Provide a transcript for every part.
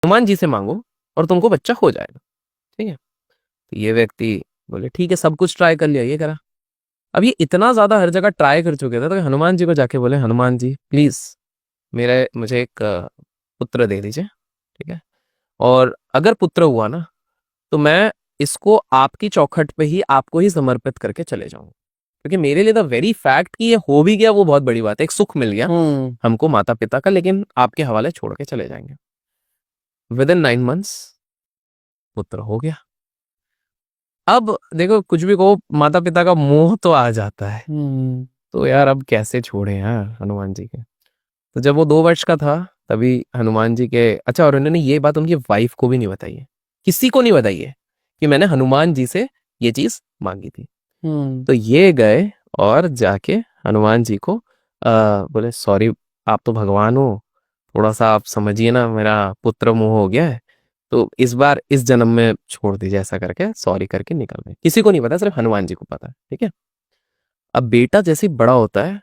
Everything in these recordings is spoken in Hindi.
हनुमान जी से मांगो और तुमको बच्चा हो जाएगा। ठीक है। तो ये व्यक्ति बोले ठीक है, सब कुछ ट्राई कर लिया, ये करा। अब ये इतना ज्यादा हर जगह ट्राई कर चुके थे तो हनुमान जी को जाके बोले, हनुमान जी प्लीज मेरे मुझे एक पुत्र दे दीजिए। ठीक है। और अगर पुत्र हुआ ना तो मैं इसको आपकी चौखट पे ही आपको ही समर्पित करके चले जाऊंगा, क्योंकि मेरे लिए द वेरी फैक्ट कि ये हो भी गया वो बहुत बड़ी बात है। एक सुख मिल गया हमको माता पिता का, लेकिन आपके हवाले छोड़ के चले जाएंगे। विद इन 9 months पुत्र हो गया। अब देखो कुछ भी कहो, माता पिता का मोह तो आ जाता है। तो यार अब कैसे छोड़े यार हनुमान जी के। तो जब वो 2 वर्ष का था तभी हनुमान जी के, अच्छा, और उन्होंने ये बात उनकी वाइफ को भी नहीं बताई है, किसी को नहीं बताई है कि मैंने हनुमान जी से ये चीज मांगी थी। तो ये गए और जाके हनुमान जी को बोले सॉरी, आप तो भगवान हो, थोड़ा सा आप समझिए ना, मेरा पुत्र मोह हो गया है, तो इस बार इस जन्म में छोड़ दीजिए, ऐसा करके सॉरी करके निकल गए। किसी को नहीं पता, सिर्फ हनुमान जी को पता है। ठीक है। अब बेटा जैसे ही बड़ा होता है,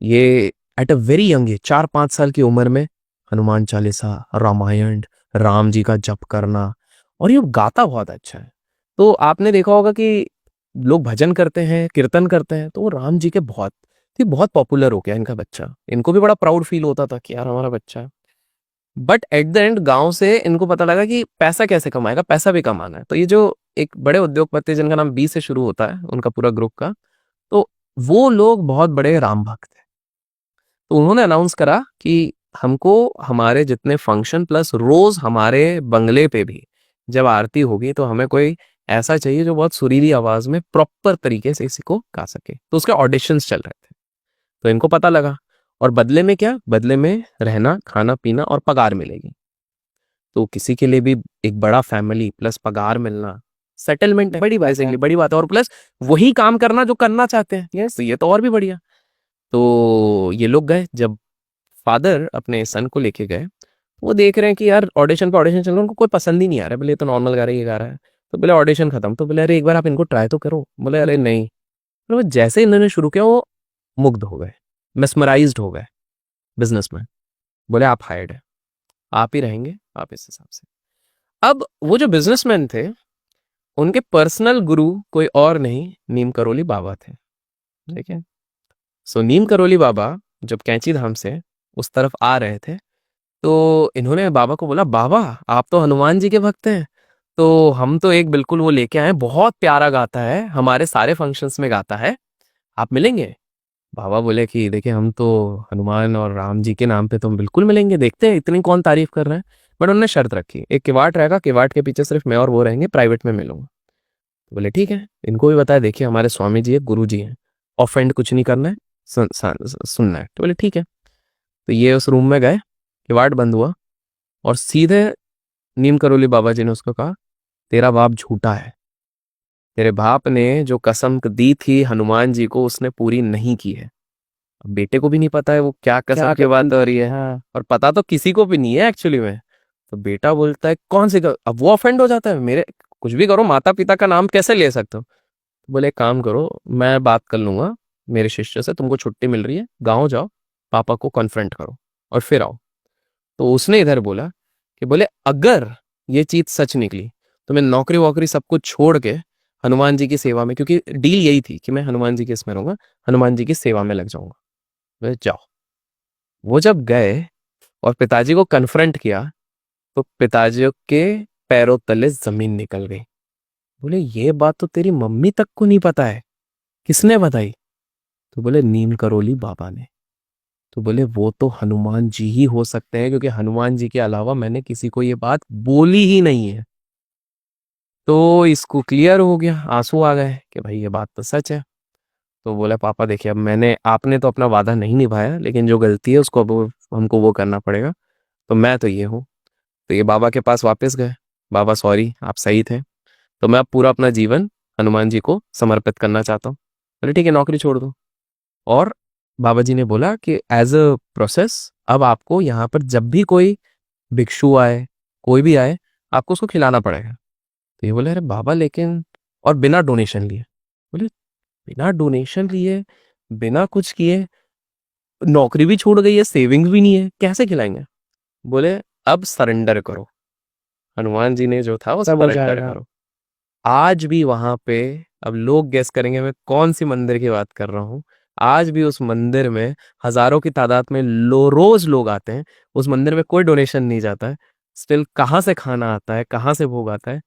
ये at a very young age, 4-5 साल की उम्र में हनुमान चालीसा, रामायण, राम जी का जप करना, और ये गाता बहुत अच्छा है। तो आपने देखा होगा कि लोग भजन करते हैं, कीर्तन करते हैं, तो वो राम जी के बहुत पॉपुलर हो गया इनका बच्चा। इनको भी बड़ा प्राउड फील होता था कि यार हमारा बच्चा है। बट एट द एंड गांव से इनको पता लगा कि पैसा कैसे कमाएगा, पैसा भी कमाना है। तो ये जो एक बड़े उद्योगपति जिनका नाम बी से शुरू होता है, उनका पूरा ग्रुप का, तो वो लोग बहुत बड़े राम भक्त हैं। तो उन्होंने अनाउंस करा कि हमको हमारे जितने फंक्शन प्लस रोज हमारे बंगले पे भी जब आरती होगी तो हमें कोई ऐसा चाहिए जो बहुत सुरीली आवाज में प्रॉपर तरीके से इसी को गा सके। तो उसके ऑडिशंस चल रहे थे। तो इनको पता लगा, और बदले में क्या, बदले में रहना, खाना पीना और पगार मिलेगी। तो किसी के लिए भी एक बड़ा फैमिली प्लस पगार मिलना, सेटलमेंट है, बड़ी बेसिकली बड़ी बात है। और प्लस वही काम करना जो करना चाहते हैं। यस, तो ये तो और भी बढ़िया। तो ये लोग गए, जब फादर अपने सन को लेके गए, वो देख रहे हैं कि यार ऑडिशन पे ऑडिशन चल रहा है, उनको कोई पसंद ही नहीं आ रहा है। बोले ये तो नॉर्मल गा रहा है, ये गा रहा है। तो बोले ऑडिशन खत्म। तो बोले अरे एक बार आप इनको ट्राई तो करो। बोले अरे नहीं। तो वो जैसे इन्होंने शुरू किया वो मुग्ध हो गए, मेस्मराइज्ड हो गए बिजनेसमैन। बोले आप हायर्ड है, आप ही रहेंगे, आप इस हिसाब से। अब वो जो बिजनेसमैन थे, उनके पर्सनल गुरु कोई और नहीं, नीम करोली बाबा थे। ठीक है। सो नीम करोली बाबा जब कैंची धाम से उस तरफ आ रहे थे, तो इन्होंने बाबा को बोला, बाबा आप तो हनुमान जी के भक्त हैं, तो हम तो एक बिल्कुल वो लेके आए हैं, बहुत प्यारा गाता है, हमारे सारे फंक्शंस में गाता है, आप मिलेंगे? बाबा बोले कि देखिए हम तो हनुमान और राम जी के नाम पे तो हम बिल्कुल मिलेंगे, देखते हैं इतनी कौन तारीफ कर रहे हैं। बट उन्होंने शर्त रखी, एक किवाट रहेगा, किवाट के पीछे सिर्फ मैं और वो रहेंगे, प्राइवेट में मिलूंगा। तो बोले ठीक है। इनको भी बताया, देखिए हमारे स्वामी जी है, गुरु जी हैं, ऑफेंड कुछ नहीं करना है, सुनना है। तो बोले ठीक है। तो ये उस रूम में गए, किवाट बंद हुआ, और सीधे नीम करोली बाबा जी ने उसको कहा, तेरा बाप झूठा है, तेरे बाप ने जो कसम दी थी हनुमान जी को उसने पूरी नहीं की है। अब बेटे को भी नहीं पता है वो क्या कसम की बात हो रही है। हाँ। और पता तो किसी को भी नहीं है एक्चुअली में। तो बेटा बोलता है कौन सी अब वो ऑफेंड हो जाता है, मेरे कुछ भी करो माता पिता का नाम कैसे ले सकते हो। तो बोले एक काम करो, मैं बात कर लूंगा मेरे शिष्य से, तुमको छुट्टी मिल रही है, गाँव जाओ, पापा को कन्फ्रंट करो और फिर आओ। तो उसने इधर बोला कि बोले अगर ये चीज सच निकली तो मैं नौकरी वोकरी सब कुछ छोड़ के हनुमान जी की सेवा में, क्योंकि डील यही थी कि मैं हनुमान जी के इसमें रहूंगा, हनुमान जी की सेवा में लग जाऊंगा। बोले जाओ। वो जब गए और पिताजी को कन्फ्रंट किया, तो पिताजी के पैरों तले जमीन निकल गई। बोले ये बात तो तेरी मम्मी तक को नहीं पता है, किसने बताई? तो बोले नीम करोली बाबा ने। तो बोले वो तो हनुमान जी ही हो सकते हैं, क्योंकि हनुमान जी के अलावा मैंने किसी को ये बात बोली ही नहीं है। तो इसको क्लियर हो गया, आंसू आ गए कि भाई ये बात तो सच है। तो बोला पापा देखिए, अब आपने तो अपना वादा नहीं निभाया, लेकिन जो गलती है उसको अब हमको वो करना पड़ेगा। तो मैं तो ये हूँ। तो ये बाबा के पास वापस गए, बाबा सॉरी आप सही थे, तो मैं अब पूरा अपना जीवन हनुमान जी को समर्पित करना चाहता हूँ। बोले ठीक है, नौकरी छोड़ दो। और बाबा जी ने बोला कि एज अ प्रोसेस अब आपको यहाँ पर जब भी कोई भिक्षु आए, कोई भी आए, आपको उसको खिलाना पड़ेगा। तो ये बोले अरे बाबा लेकिन, और बिना डोनेशन लिए। बोले बिना डोनेशन लिए, बिना कुछ किए, नौकरी भी छूट गई है, सेविंग भी नहीं है, कैसे खिलाएंगे? बोले अब सरेंडर करो, हनुमान जी ने जो था वो सब हो सरेंडर जाएगा। करो। आज भी वहां पे, अब लोग गेस करेंगे मैं कौन सी मंदिर की बात कर रहा हूँ। आज भी उस मंदिर में हजारों की तादाद में रोज लोग आते हैं। उस मंदिर में कोई डोनेशन नहीं जाता है। स्टिल कहाँ से खाना आता है, कहाँ से भोग आता है,